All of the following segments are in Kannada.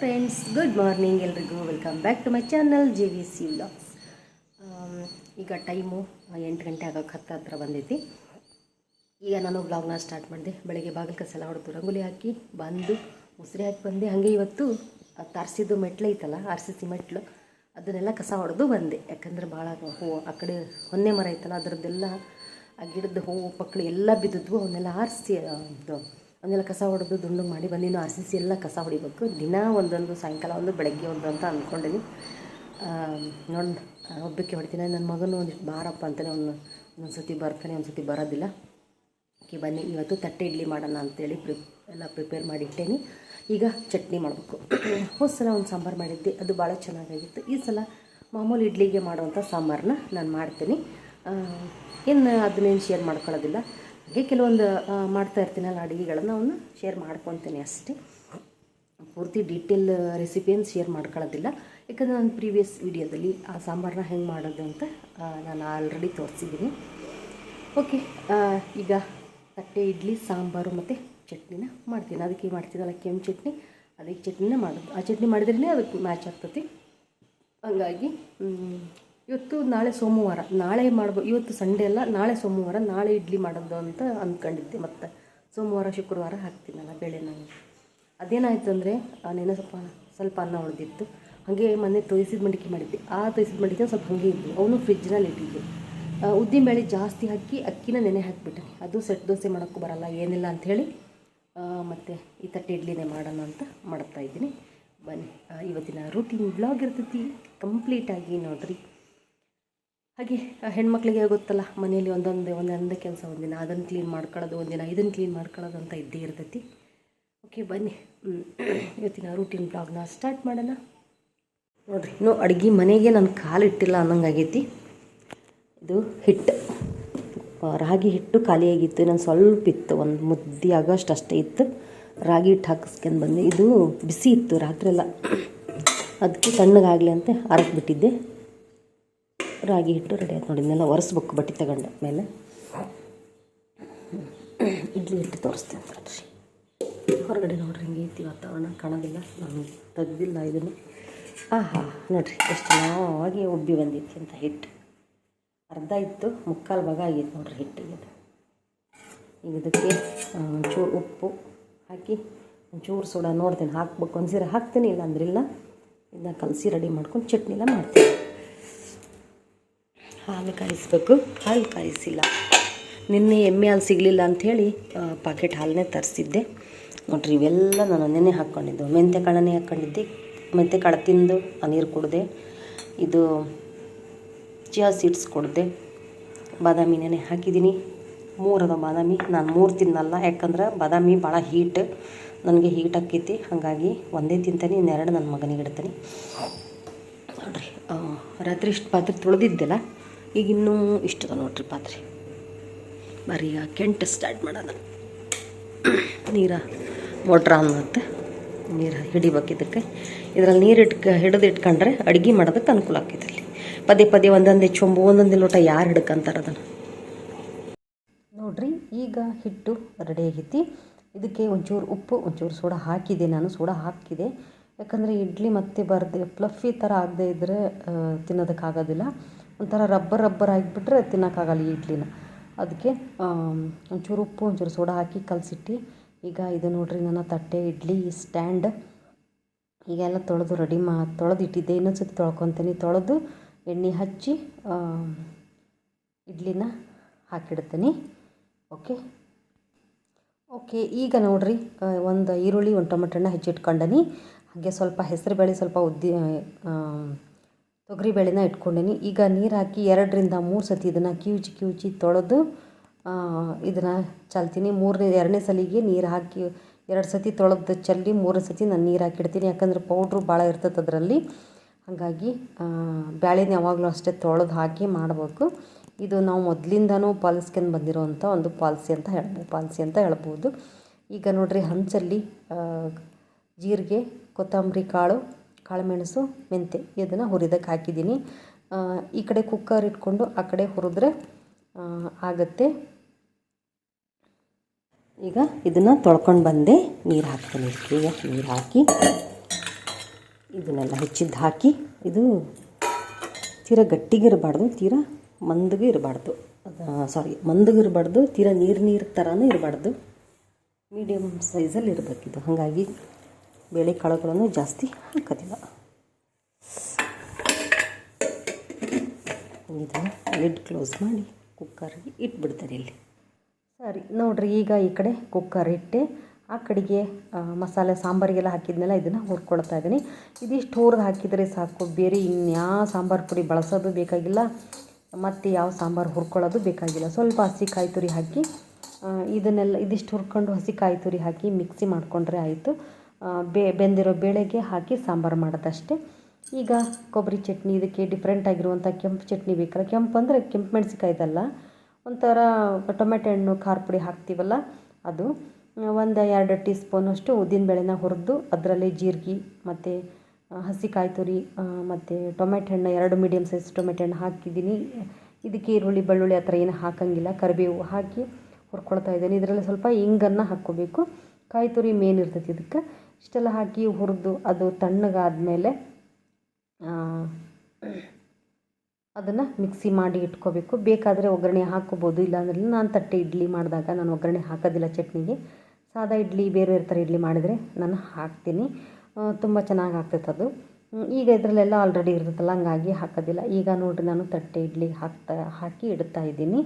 ಫ್ರೆಂಡ್ಸ್, ಗುಡ್ ಮಾರ್ನಿಂಗ್ ಎಲ್ರಿಗೂ. Welcome back to my channel JVC vlogs. ಈಗ ಟೈಮು 8 ಗಂಟೆ ಆಗೋಕ್ಕೆ ಹತ್ರ ಬಂದೈತಿ. ಈಗ ನಾನು ವ್ಲಾಗ್ನ ಸ್ಟಾರ್ಟ್ ಮಾಡಿದೆ. ಬೆಳಗ್ಗೆ ಬಾಗಿಲು ಕಸ ಎಲ್ಲ ಹೊಡೆದು ರಂಗೋಲಿ ಹಾಕಿ ಬಂದು ಮುಸ್ರೆ ಹಾಕಿ ಬಂದೆ. ಹಾಗೆ ಇವತ್ತು ತಾರ್ಸಿದ್ದು ಮೆಟ್ಲು ಐತಲ್ಲ, RCC ಮೆಟ್ಲು, ಅದನ್ನೆಲ್ಲ ಕಸ ಹೊಡೆದು ಬಂದೆ. ಯಾಕಂದರೆ ಭಾಳ ಹೂವು ಆ ಕಡೆ ಹೊನ್ನೆ ಮರ ಐತಲ್ಲ, ಅದರದ್ದೆಲ್ಲ ಆ ಗಿಡದ ಹೂವು ಪಕ್ಕಳು ಎಲ್ಲ ಬಿದ್ದಿದ್ವು. ಅವನ್ನೆಲ್ಲ ಆರಿಸಿ ಅವನ್ನೆಲ್ಲ ಕಸ ಹೊಡೆದು ದುಂಡು ಮಾಡಿ ಬಂದಿನ್ನು. RCC ಎಲ್ಲ ಕಸ ಹೊಡಿಬೇಕು. ದಿನ ಒಂದೊಂದು, ಸಾಯಂಕಾಲ ಒಂದು, ಬೆಳಗ್ಗೆ ಒಂದು ಅಂತ ಅಂದ್ಕೊಂಡಿನಿ. ನೋಡಿ ಒಬ್ಬಕ್ಕೆ ಹೊಡಿತೀನಿ. ನನ್ನ ಮಗನು ಒಂದಿಷ್ಟು ಬಾರಪ್ಪ ಅಂತಾನೆ, ಒಂದೊಂದು ಸತಿ ಬರ್ತಾನೆ, ಒಂದು ಸತಿ ಬರೋದಿಲ್ಲ. ಓಕೆ ಬನ್ನಿ, ಇವತ್ತು ತಟ್ಟೆ ಇಡ್ಲಿ ಮಾಡೋಣ ಅಂತೇಳಿ ಎಲ್ಲ ಪ್ರಿಪೇರ್ ಮಾಡಿಟ್ಟೇನಿ. ಈಗ ಚಟ್ನಿ ಮಾಡಬೇಕು. ಹೋದ ಸಲ ಒಂದು ಸಾಂಬಾರು ಮಾಡಿದ್ದೆ, ಅದು ಭಾಳ ಚೆನ್ನಾಗಾಗಿತ್ತು. ಈ ಸಲ ಮಾಮೂಲಿ ಇಡ್ಲಿಗೆ ಮಾಡುವಂಥ ಸಾಂಬಾರನ್ನ ನಾನು ಮಾಡ್ತೀನಿ. ಇನ್ನು ಅದನ್ನೇನು ಶೇರ್ ಮಾಡ್ಕೊಳ್ಳೋದಿಲ್ಲ. ಹಾಗೆ ಕೆಲವೊಂದು ಮಾಡ್ತಾ ಇರ್ತೀನಲ್ಲ ಅಡುಗೆಗಳನ್ನು, ಅವನ್ನ ಶೇರ್ ಮಾಡ್ಕೊತೀನಿ ಅಷ್ಟೇ. ಪೂರ್ತಿ ಡೀಟೇಲ್ ರೆಸಿಪಿಯನ್ನು ಶೇರ್ ಮಾಡ್ಕೊಳ್ಳೋದಿಲ್ಲ. ಯಾಕಂದರೆ ನಾನು ಪ್ರೀವಿಯಸ್ ವೀಡಿಯೋದಲ್ಲಿ ಆ ಸಾಂಬಾರನ್ನ ಹೆಂಗೆ ಮಾಡೋದು ಅಂತ ನಾನು ಆಲ್ರೆಡಿ ತೋರಿಸಿದ್ದೀನಿ. ಓಕೆ, ಈಗ ತಟ್ಟೆ ಇಡ್ಲಿ, ಸಾಂಬಾರು ಮತ್ತು ಚಟ್ನಿನ ಮಾಡ್ತೀನಿ. ಅದಕ್ಕೆ ಮಾಡ್ತೀನಲ್ಲ ಕೆಂಪು ಚಟ್ನಿ, ಅದಕ್ಕೆ ಚಟ್ನಿನ ಮಾಡೋದು. ಆ ಚಟ್ನಿ ಮಾಡಿದ್ರೇ ಅದಕ್ಕೆ ಮ್ಯಾಚ್ ಆಗ್ತತಿ. ಹಂಗಾಗಿ ಇವತ್ತು ನಾಳೆ ಸೋಮವಾರ, ನಾಳೆ ಮಾಡ್ಬೋದು. ಇವತ್ತು ಸಂಡೇ ಅಲ್ಲ, ನಾಳೆ ಸೋಮವಾರ, ನಾಳೆ ಇಡ್ಲಿ ಮಾಡೋದು ಅಂತ ಅಂದ್ಕೊಂಡಿದ್ದೆ. ಮತ್ತು ಸೋಮವಾರ ಶುಕ್ರವಾರ ಹಾಕ್ತೀನಲ್ಲ ಬೇಳೆ. ನಾನು ಅದೇನಾಯಿತು ಅಂದರೆ ನೆನೆ ಸ್ವಲ್ಪ ಅನ್ನ ಉಳಿದಿತ್ತು. ಹಾಗೆ ಮೊನ್ನೆ ತೊಯ್ಸಿದ ಮಡಿಕೆ ಮಾಡಿದ್ದೆ. ಆ ತೊಯ್ಸಿದ ಮಡಿಕೆ ಸ್ವಲ್ಪ ಹಾಗೆ ಇದ್ವು, ಅವನು ಫ್ರಿಜ್ನಲ್ಲಿ ಇಟ್ಟಿದ್ದೆ. ಉದ್ದಿನಬೇಳೆ ಜಾಸ್ತಿ ಹಾಕಿ ಅಕ್ಕಿನ ನೆನೆ ಹಾಕಿಬಿಟ್ಟೆ. ಅದು ಸೆಟ್ ದೋಸೆ ಮಾಡೋಕ್ಕೂ ಬರೋಲ್ಲ, ಏನಿಲ್ಲ ಅಂಥೇಳಿ ಮತ್ತು ಈ ತಟ್ಟೆ ಇಡ್ಲಿನೇ ಮಾಡೋಣ ಅಂತ ಮಾಡ್ತಾಯಿದ್ದೀನಿ. ಬನ್ನಿ, ಇವತ್ತಿನ ರೂಟೀನ್ ಬ್ಲಾಗ್ ಇರ್ತೈತಿ ಕಂಪ್ಲೀಟಾಗಿ ನೋಡಿರಿ. ಹಾಗೆ ಹೆಣ್ಮಕ್ಳಿಗೆ ಗೊತ್ತಲ್ಲ, ಮನೆಯಲ್ಲಿ ಒಂದೊಂದೇ ಕೆಲಸ. ಒಂದಿನ ಅದನ್ನು ಕ್ಲೀನ್ ಮಾಡ್ಕೊಳ್ಳೋದು, ಒಂದಿನ ಇದನ್ನು ಕ್ಲೀನ್ ಮಾಡ್ಕೊಳ್ಳೋದು ಅಂತ ಇದ್ದೇ ಇರ್ತೈತಿ. ಓಕೆ ಬನ್ನಿ, ಇವತ್ತಿನ ರೂಟೀನ್ ಬ್ಲಾಗ್ನ ಸ್ಟಾರ್ಟ್ ಮಾಡೋಣ. ನೋಡಿರಿ, ಇನ್ನೂ ಅಡುಗೆ ಮನೆಗೆ ನಾನು ಕಾಲಿಟ್ಟಿಲ್ಲ ಅನ್ನೋಂಗಾಗೈತಿ. ಇದು ಹಿಟ್ಟು, ರಾಗಿ ಹಿಟ್ಟು ಖಾಲಿಯಾಗಿತ್ತು. ನಾನು ಸ್ವಲ್ಪ ಇತ್ತು, ಒಂದು ಮುದ್ದೆ ಆಗೋಷ್ಟು ಅಷ್ಟೇ ಇತ್ತು. ರಾಗಿ ಹಿಟ್ಟು ಹಾಕಿಸ್ಕೊಂಡು ಬಂದೆ. ಇದು ಬಿಸಿ ಇತ್ತು ರಾತ್ರಿ ಎಲ್ಲ, ಅದಕ್ಕೆ ತಣ್ಣಗಾಗಲಿ ಅಂತ ಬಿಟ್ಟಿದ್ದೆ. ರಾಗಿ ಹಿಟ್ಟು ರೆಡಿ ಆಯ್ತು ನೋಡಿ. ಇದನ್ನೆಲ್ಲ ಒರೆಸ್ಬೇಕು ಬಟ್ಟೆ ತಗೊಂಡ ಮೇಲೆ. ಇಡ್ಲಿ ಹಿಟ್ಟು ತೋರಿಸ್ತೀನಿ ನೋಡ್ರಿ. ಹೊರಗಡೆ ನೋಡ್ರಿ ಹಿಂಗೆ ಐತಿ ವಾತಾವರಣ, ಕಾಣೋದಿಲ್ಲ. ನಾನು ತೆಗ್ದಿಲ್ಲ ಇದನ್ನು. ನೋಡಿರಿ ಎಷ್ಟು ಚೆನ್ನಾಗಿ ಉಬ್ಬಿ ಬಂದಿತ್ತು ಅಂತ. ಹಿಟ್ಟು ಅರ್ಧ ಇತ್ತು, ಮುಕ್ಕಾಲು ಭಾಗ ಆಗೈತೆ ನೋಡಿರಿ ಹಿಟ್ಟಿಗೆ. ಈಗ ಇದಕ್ಕೆ ಒಂಚೂರು ಉಪ್ಪು ಹಾಕಿ, ಒಂಚೂರು ಸೋಡಾ ನೋಡ್ತೀನಿ ಹಾಕ್ಬೇಕು ಅನ್ಸಿದ್ರೆ ಹಾಕ್ತೀನಿ, ಇಲ್ಲ ಅಂದ್ರಿಲ್ಲ. ಇದನ್ನ ಕಲಸಿ ರೆಡಿ ಮಾಡ್ಕೊಂಡು ಚಟ್ನಿಲ್ಲ ಮಾಡ್ತೀನಿ. ಹಾಲು ಕಾಯಿಸ್ಬೇಕು. ಹಾಲು ಕಾಯಿಸಿಲ್ಲ. ನಿನ್ನೆ ಎಮ್ಮೆ ಹಾಲು ಸಿಗಲಿಲ್ಲ ಅಂಥೇಳಿ ಪಾಕೆಟ್ ಹಾಲನ್ನೇ ತರಿಸಿದ್ದೆ. ನೋಡಿರಿ, ಇವೆಲ್ಲ ನಾನು ನೆನೆ ಹಾಕ್ಕೊಂಡಿದ್ದು. ಮೆಂತ್ಯ ಕಾಳನ್ನೇ ಹಾಕ್ಕೊಂಡಿದ್ದೆ. ಮೆಂತ್ಯ ಕಾಳು ತಿಂದು ನೀರು ಕುಡಿದೆ. ಇದು ಚಿಯಾ ಸೀಡ್ಸ್ ಕುಡಿದೆ. ಬಾದಾಮಿ ನೆನೆ ಹಾಕಿದ್ದೀನಿ. 3 ಅದ ಬಾದಾಮಿ. ನಾನು 3 ತಿನ್ನಲ್ಲ, ಯಾಕಂದ್ರೆ ಬಾದಾಮಿ ಭಾಳ ಹೀಟ್, ನನಗೆ ಹೀಟ್ ಆಕ್ಕೈತಿ. ಹಾಗಾಗಿ ಒಂದೇ ತಿಂತಾನೆ, ಇನ್ನೆರಡು ನನ್ನ ಮಗನಿಗೆ ಇಡ್ತೀನಿ. ನೋಡಿರಿ, ರಾತ್ರಿ ಇಷ್ಟು ಪಾತ್ರೆ ತೊಳೆದಿದ್ದೆಲ್ಲ, ಈಗ ಇನ್ನೂ ಇಷ್ಟದ ನೋಡ್ರಿ ಪಾತ್ರೆ. ಬರೀ ಈಗ ಕೆಂಟು ಸ್ಟಾರ್ಟ್ ಮಾಡೋಣ. ನೀರು ಮೋಟ್ರ್ ಆನ್ ಮತ್ತು ನೀರು ಹಿಡಿಬೇಕು. ಇದಕ್ಕೆ ಇದರಲ್ಲಿ ನೀರು ಹಿಡಿದು ಇಟ್ಕೊಂಡ್ರೆ ಅಡುಗೆ ಮಾಡೋದಕ್ಕೆ ಅನುಕೂಲ ಆಗ್ತೈತೆ. ಅಲ್ಲಿ ಪದೇ ಪದೇ ಒಂದೊಂದೇ ಚೊಂಬು, ಒಂದೊಂದೇ ಲೋಟ ಯಾರು ಹಿಡ್ಕೊಂತಾರೆ ಅದನ್ನು. ನೋಡಿರಿ, ಈಗ ಹಿಟ್ಟು ರೆಡಿ ಆಗೈತಿ. ಇದಕ್ಕೆ ಒಂಚೂರು ಉಪ್ಪು, ಒಂಚೂರು ಸೋಡಾ ಹಾಕಿದೆ. ನಾನು ಸೋಡಾ ಹಾಕಿದೆ ಯಾಕಂದರೆ ಇಡ್ಲಿ ಮತ್ತೆ ಫ್ಲಫಿ ಥರ ಆಗದೆ ಇದ್ದರೆ ತಿನ್ನೋದಕ್ಕಾಗೋದಿಲ್ಲ. ಒಂಥರ ರಬ್ಬರ್ ಆಗಿಬಿಟ್ರೆ ತಿನ್ನೋಕ್ಕಾಗಲ್ಲ ಈ ಇಡ್ಲಿನ. ಅದಕ್ಕೆ ಒಂಚೂರು ಉಪ್ಪು, ಒಂಚೂರು ಸೋಡಾ ಹಾಕಿ ಕಲಸಿಟ್ಟು. ಈಗ ಇದು ನೋಡಿರಿ, ನನ್ನ ತಟ್ಟೆ ಇಡ್ಲಿ ಸ್ಟ್ಯಾಂಡ್ ಈಗೆಲ್ಲ ತೊಳೆದು ತೊಳೆದಿಟ್ಟಿದ್ದೆ. ಇನ್ನೊಂದು ಸತಿ ತೊಳ್ಕೊತೀನಿ. ತೊಳೆದು ಎಣ್ಣೆ ಹಚ್ಚಿ ಇಡ್ಲಿನ ಹಾಕಿಡ್ತೀನಿ. ಓಕೆ ಈಗ ನೋಡಿರಿ, ಒಂದು ಈರುಳ್ಳಿ, ಒಂದು ಟೊಮೆಟೊನ ಹೆಚ್ಚಿಟ್ಕೊಂಡೀನಿ. ಹಾಗೆ ಸ್ವಲ್ಪ ಹೆಸರುಬೇಳೆ, ಸ್ವಲ್ಪ ತೊಗರಿಬೇಳೆನ ಇಟ್ಕೊಂಡೀನಿ. ಈಗ ನೀರು ಹಾಕಿ 2 ರಿಂದ 3 ಸತಿ ಇದನ್ನು ಕಿವುಚಿ ತೊಳೆದು ಇದನ್ನು ಚಲ್ತೀನಿ. 2ನೇ ಸಲಿಗೆ ನೀರು ಹಾಕಿ 2 ಸತಿ ತೊಳೆದು ಚೆಲ್ಲಿ 3ನೇ ಸತಿ ನಾನು ನೀರು ಹಾಕಿಡ್ತೀನಿ. ಯಾಕಂದರೆ ಪೌಡ್ರು ಭಾಳ ಇರ್ತದೆ ಅದರಲ್ಲಿ. ಹಾಗಾಗಿ ಬೇಳೆನ ಯಾವಾಗಲೂ ಅಷ್ಟೇ ತೊಳೆದು ಹಾಕಿ ಮಾಡಬೇಕು. ಇದು ನಾವು ಮೊದಲಿಂದನೂ ಪಾಲಿಸ್ಕೊಂಡು ಬಂದಿರೋವಂಥ ಒಂದು ಪಾಲಿಸಿ ಅಂತ ಹೇಳ್ಬೋದು. ಈಗ ನೋಡಿರಿ, ಹಂಚಲ್ಲಿ ಜೀರಿಗೆ, ಕೊತ್ತಂಬರಿ ಕಾಳು, ಕಾಳುಮೆಣಸು, ಮೆಂತ್ಯ ಇದನ್ನು ಹುರಿದಕ್ಕೆ ಹಾಕಿದ್ದೀನಿ. ಈ ಕಡೆ ಕುಕ್ಕರ್ ಇಟ್ಕೊಂಡು ಆ ಕಡೆ ಹುರಿದ್ರೆ ಆಗುತ್ತೆ. ಈಗ ಇದನ್ನು ತೊಳ್ಕೊಂಡು ಬಂದೆ. ನೀರು ಹಾಕ್ತೀನಿ. ಈಗ ನೀರು ಹಾಕಿ ಇದನ್ನೆಲ್ಲ ಹೆಚ್ಚಿದ್ದು ಹಾಕಿ, ಇದು ತೀರಾ ಗಟ್ಟಿಗೆ ಇರಬಾರ್ದು, ತೀರಾ ಮಂದಗೂ ಇರಬಾರ್ದು, ಮಂದಗೂ ಇರಬಾರ್ದು, ತೀರಾ ನೀರು ಥರನೂ ಇರಬಾರ್ದು, ಮೀಡಿಯಮ್ ಸೈಜಲ್ಲಿ ಇರಬೇಕಿದು. ಹಾಗಾಗಿ ಬೇಳೆ ಕಾಳುಗಳನ್ನು ಜಾಸ್ತಿ ಹಾಕೋದಿಲ್ಲ. ಇದನ್ನು ಲಿಡ್ ಕ್ಲೋಸ್ ಮಾಡಿ ಕುಕ್ಕರ್ಗೆ ಇಟ್ಬಿಡ್ತಾರೆ ಇಲ್ಲಿ. ಸರಿ ನೋಡಿರಿ, ಈಗ ಈ ಕಡೆ ಕುಕ್ಕರ್ ಇಟ್ಟೆ, ಆ ಕಡೆಗೆ ಮಸಾಲೆ ಸಾಂಬಾರಿಗೆಲ್ಲ ಹಾಕಿದ್ನೆಲ್ಲ ಇದನ್ನು ಹುರ್ಕೊಳ್ತಾ ಇದ್ದೀನಿ. ಇದಿಷ್ಟು ಹುರಿದು ಹಾಕಿದರೆ ಸಾಕು, ಬೇರೆ ಇನ್ಯಾವ ಸಾಂಬಾರು ಪುಡಿ ಬಳಸೋದು ಬೇಕಾಗಿಲ್ಲ, ಮತ್ತು ಯಾವ ಸಾಂಬಾರು ಹುರ್ಕೊಳ್ಳೋದು ಬೇಕಾಗಿಲ್ಲ. ಸ್ವಲ್ಪ ಹಸಿ ಕಾಯಿ ತುರಿ ಹಾಕಿ ಇದನ್ನೆಲ್ಲ ಇದಿಷ್ಟು ಹುರ್ಕೊಂಡು ಹಸಿ ಕಾಯಿ ತುರಿ ಹಾಕಿ ಮಿಕ್ಸಿ ಮಾಡಿಕೊಂಡ್ರೆ ಆಯಿತು. ಬೆಂದಿರೋ ಬೇಳೆಗೆ ಹಾಕಿ ಸಾಂಬಾರು ಮಾಡೋದಷ್ಟೇ. ಈಗ ಕೊಬ್ಬರಿ ಚಟ್ನಿ, ಇದಕ್ಕೆ ಡಿಫ್ರೆಂಟ್ ಆಗಿರುವಂಥ ಕೆಂಪು ಚಟ್ನಿ ಬೇಕಲ್ಲ, ಕೆಂಪು ಅಂದರೆ ಕೆಂಪು ಮೆಣಸಿಕಾಯ್ದಲ್ಲ, ಒಂಥರ ಟೊಮೆಟೊ ಹಣ್ಣು ಖಾರ ಪುಡಿ ಹಾಕ್ತೀವಲ್ಲ ಅದು. ಒಂದು 2 ಟೀ ಸ್ಪೂನಷ್ಟು ಉದ್ದಿನಬೇಳೆನ ಹುರಿದು ಅದರಲ್ಲಿ ಜೀರಿಗೆ ಮತ್ತು ಹಸಿ ಕಾಯಿ ತುರಿ ಮತ್ತು ಟೊಮೆಟೊ ಹಣ್ಣು 2 ಮೀಡಿಯಮ್ ಸೈಜ್ ಟೊಮೆಟೊ ಹಣ್ಣು ಹಾಕಿದ್ದೀನಿ. ಇದಕ್ಕೆ ಈರುಳ್ಳಿ ಬೆಳ್ಳುಳ್ಳಿ ಆ ಥರ ಏನು ಹಾಕೋಂಗಿಲ್ಲ, ಕರಿಬೇವು ಹಾಕಿ ಹುರ್ಕೊಳ್ತಾ ಇದ್ದೀನಿ. ಇದರಲ್ಲಿ ಸ್ವಲ್ಪ ಹಿಂಗನ್ನು ಹಾಕ್ಕೋಬೇಕು, ಕಾಯಿ ತುರಿ ಮೇನ್ ಇರ್ತೈತಿ ಇದಕ್ಕೆ. ಇಷ್ಟೆಲ್ಲ ಹಾಕಿ ಹುರಿದು ಅದು ತಣ್ಣಗಾದಮೇಲೆ ಅದನ್ನು ಮಿಕ್ಸಿ ಮಾಡಿ ಇಟ್ಕೋಬೇಕು. ಬೇಕಾದರೆ ಒಗ್ಗರಣೆ ಹಾಕ್ಕೋಬೋದು, ಇಲ್ಲಾಂದ್ರೆ ನಾನು ತಟ್ಟೆ ಇಡ್ಲಿ ಮಾಡಿದಾಗ ನಾನು ಒಗ್ಗರಣೆ ಹಾಕೋದಿಲ್ಲ ಚಟ್ನಿಗೆ. ಸಾದಾ ಇಡ್ಲಿ ಬೇರೆ ಥರ ಇಡ್ಲಿ ಮಾಡಿದರೆ ನಾನು ಹಾಕ್ತೀನಿ, ತುಂಬ ಚೆನ್ನಾಗಿ ಆಗ್ತೈತೆ ಅದು. ಈಗ ಇದರಲ್ಲೆಲ್ಲ ಆಲ್ರೆಡಿ ಇರ್ತೈತಲ್ಲ, ಹಂಗಾಗಿ ಹಾಕೋದಿಲ್ಲ. ಈಗ ನೋಡಿರಿ, ನಾನು ತಟ್ಟೆ ಇಡ್ಲಿ ಹಾಕಿ ಇಡ್ತಾ ಇದ್ದೀನಿ.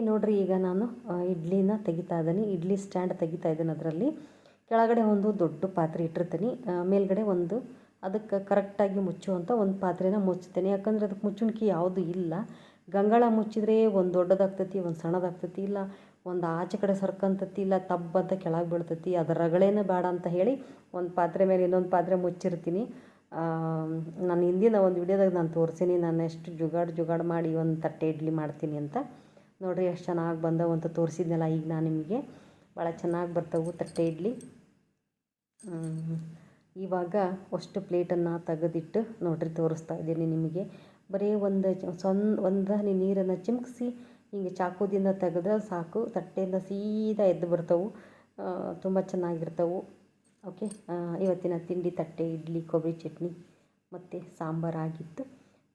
ನೋಡಿರಿ, ಈಗ ನಾನು ಇಡ್ಲಿನ ತೆಗಿತಾ ಇದ್ದೀನಿ, ಇಡ್ಲಿ ಸ್ಟ್ಯಾಂಡ್ ತೆಗಿತಾ ಇದ್ದೀನಿ. ಅದರಲ್ಲಿ ಕೆಳಗಡೆ ಒಂದು ದೊಡ್ಡ ಪಾತ್ರೆ ಇಟ್ಟಿರ್ತೀನಿ, ಮೇಲ್ಗಡೆ ಒಂದು ಅದಕ್ಕೆ ಕರೆಕ್ಟಾಗಿ ಮುಚ್ಚುವಂಥ ಒಂದು ಪಾತ್ರೆನ ಮುಚ್ತೇನೆ. ಯಾಕಂದರೆ ಅದಕ್ಕೆ ಮುಚ್ಚುಣಿಕೆ ಯಾವುದು ಇಲ್ಲ. ಗಂಗಾಳ ಮುಚ್ಚಿದ್ರೆ ಒಂದು ದೊಡ್ಡದಾಗ್ತೈತಿ, ಒಂದು ಸಣ್ಣದಾಗ್ತೈತಿ, ಇಲ್ಲ ಒಂದು ಆಚೆ ಕಡೆ ಸರ್ಕಂತತಿ, ಇಲ್ಲ ತಬ್ಬಂತ ಕೆಳಗೆ ಬೀಳ್ತೈತಿ. ಅದರ ರಗಳೇನೇ ಬೇಡ ಅಂತ ಹೇಳಿ ಒಂದು ಪಾತ್ರೆ ಮೇಲೆ ಇನ್ನೊಂದು ಪಾತ್ರೆ ಮುಚ್ಚಿರ್ತೀನಿ. ನಾನು ಹಿಂದಿನ ಒಂದು ವಿಡಿಯೋದಾಗ ನಾನು ತೋರಿಸೀನಿ, ನಾನು ಎಷ್ಟು ಜುಗಾಡ್ ಮಾಡಿ ಒಂದು ತಟ್ಟೆ ಇಡ್ಲಿ ಮಾಡ್ತೀನಿ ಅಂತ. ನೋಡಿರಿ ಎಷ್ಟು ಚೆನ್ನಾಗಿ ಬಂದವು ಅಂತ ತೋರಿಸಿದ್ನಲ್ಲ ಈಗ ನಾನು ನಿಮಗೆ. ಭಾಳ ಚೆನ್ನಾಗಿ ಬರ್ತವೆ ತಟ್ಟೆ ಇಡ್ಲಿ. ಇವಾಗ ಅಷ್ಟು ಪ್ಲೇಟನ್ನು ತೆಗೆದಿಟ್ಟು ನೋಡಿರಿ ತೋರಿಸ್ತಾ ಇದ್ದೀನಿ ನಿಮಗೆ. ಬರೀ ಒಂದು ನೀರನ್ನು ಚಿಮುಕಿಸಿ ಹಿಂಗೆ ಚಾಕುದಿಂದ ತೆಗೆದ್ರೆ ಸಾಕು, ತಟ್ಟೆಯಿಂದ ಸೀದಾ ಎದ್ದು ಬರ್ತವೆ, ತುಂಬ ಚೆನ್ನಾಗಿರ್ತವೆ. ಓಕೆ, ಇವತ್ತಿನ ತಿಂಡಿ ತಟ್ಟೆ ಇಡ್ಲಿ, ಕೊಬ್ಬರಿ ಚಟ್ನಿ ಮತ್ತು ಸಾಂಬಾರಾಗಿತ್ತು.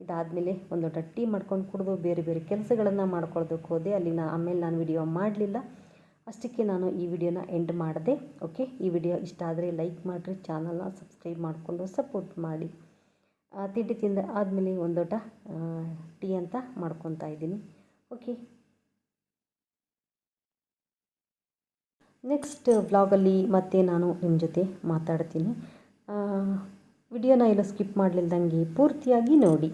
ಇದಾದಮೇಲೆ ಒಂದು ದೊಡ್ಡ ಟೀ ಮಾಡ್ಕೊಂಡು ಕುಡಿದು ಬೇರೆ ಬೇರೆ ಕೆಲಸಗಳನ್ನು ಮಾಡ್ಕೊಳ್ಳೋದಕ್ಕೆ ಹೋದೆ. ಅಲ್ಲಿ ಆಮೇಲೆ ನಾನು ವಿಡಿಯೋ ಮಾಡಲಿಲ್ಲ, ಅಷ್ಟಕ್ಕೆ ನಾನು ಈ ವಿಡಿಯೋನ ಎಂಡ್ ಮಾಡಿದೆ. ಓಕೆ, ಈ ವಿಡಿಯೋ ಇಷ್ಟ ಆದರೆ ಲೈಕ್ ಮಾಡಿರಿ, ಚಾನಲ್ನ ಸಬ್ಸ್ಕ್ರೈಬ್ ಮಾಡಿಕೊಂಡು ಸಪೋರ್ಟ್ ಮಾಡಿ. ತಿಂಡಿ ತಿಂದ ಆದಮೇಲೆ ಒಂದು ದೊಡ್ಡ ಟೀ ಅಂತ ಮಾಡ್ಕೊತಾ ಇದ್ದೀನಿ. ಓಕೆ, ನೆಕ್ಸ್ಟ್ ವ್ಲಾಗಲ್ಲಿ ಮತ್ತೆ ನಾನು ನಿಮ್ಮ ಜೊತೆ ಮಾತಾಡ್ತೀನಿ. ವಿಡಿಯೋನ ಎಲ್ಲೂ ಸ್ಕಿಪ್ ಮಾಡಲಿಲ್ದಂಗೆ ಪೂರ್ತಿಯಾಗಿ ನೋಡಿ.